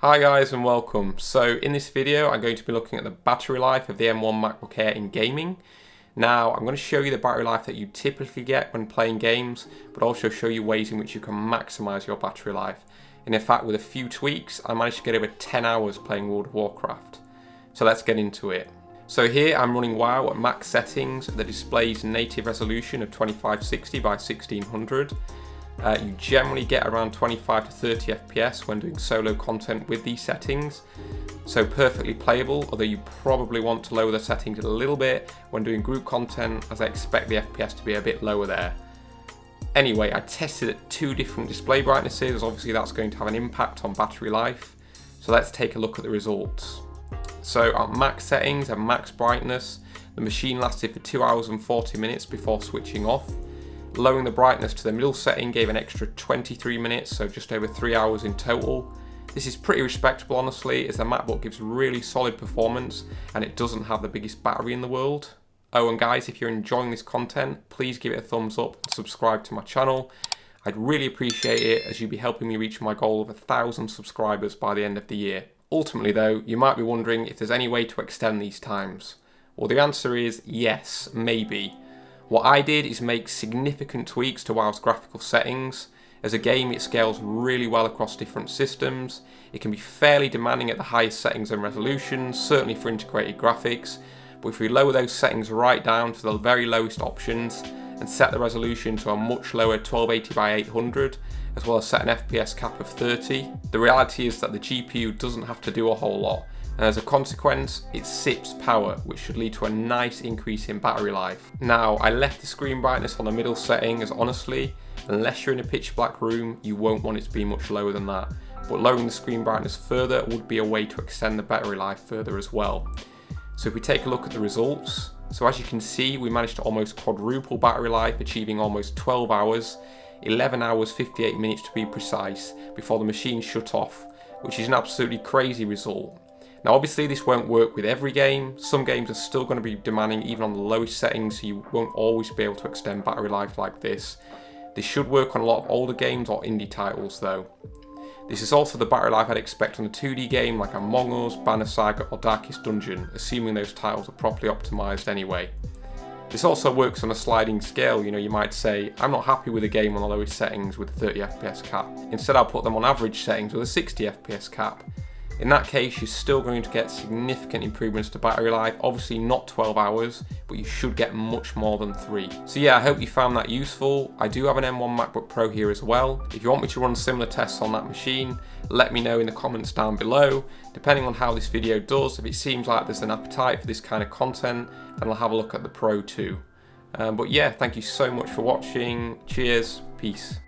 Hi guys and welcome. So in this video I'm going to be looking at the battery life of the M1 MacBook Air in gaming. Now I'm going to show you the battery life that you typically get when playing games, but also show you ways in which you can maximize your battery life. And in fact, with a few tweaks I managed to get over 10 hours playing World of Warcraft. So let's get into it. So here I'm running WoW at max settings at the display's native resolution of 2560 by 1600. You generally get around 25 to 30 FPS when doing solo content with these settings, so perfectly playable, although you probably want to lower the settings a little bit when doing group content, as I expect the FPS to be a bit lower there. Anyway, I tested at two different display brightnesses, obviously that's going to have an impact on battery life, so let's take a look at the results. So at max settings and max brightness, the machine lasted for 2 hours and 40 minutes before switching off. Lowering the brightness to the middle setting gave an extra 23 minutes, so just over 3 hours in total. This is pretty respectable honestly, as the MacBook gives really solid performance and it doesn't have the biggest battery in the world. Oh, and guys, if you're enjoying this content, please give it a thumbs up and subscribe to my channel. I'd really appreciate it, as you'd be helping me reach my goal of 1,000 subscribers by the end of the year. Ultimately though, you might be wondering if there's any way to extend these times. Well, the answer is yes, maybe. What I did is make significant tweaks to WoW's graphical settings. As a game, it scales really well across different systems. It can be fairly demanding at the highest settings and resolutions, certainly for integrated graphics, but if we lower those settings right down to the very lowest options and set the resolution to a much lower 1280 by 800, as well as set an FPS cap of 30, the reality is that the GPU doesn't have to do a whole lot. And as a consequence, it sips power, which should lead to a nice increase in battery life. Now, I left the screen brightness on the middle setting, as honestly, unless you're in a pitch black room, you won't want it to be much lower than that. But lowering the screen brightness further would be a way to extend the battery life further as well. So if we take a look at the results, so as you can see, we managed to almost quadruple battery life, achieving almost 12 hours, 11 hours 58 minutes to be precise, before the machine shut off, which is an absolutely crazy result. Now obviously this won't work with every game. Some games are still going to be demanding even on the lowest settings, so you won't always be able to extend battery life like this. This should work on a lot of older games or indie titles though. This is also the battery life I'd expect on a 2D game like Among Us, Banner Saga or Darkest Dungeon, assuming those titles are properly optimised anyway. This also works on a sliding scale. You might say, I'm not happy with a game on the lowest settings with a 30 FPS cap. Instead I'll put them on average settings with a 60 FPS cap. In that case, you're still going to get significant improvements to battery life, obviously not 12 hours, but you should get much more than 3. So yeah, I hope you found that useful. I do have an M1 MacBook Pro here as well. If you want me to run similar tests on that machine, let me know in the comments down below. Depending on how this video does, if it seems like there's an appetite for this kind of content, then I'll have a look at the Pro too. But yeah, thank you so much for watching. Cheers, peace.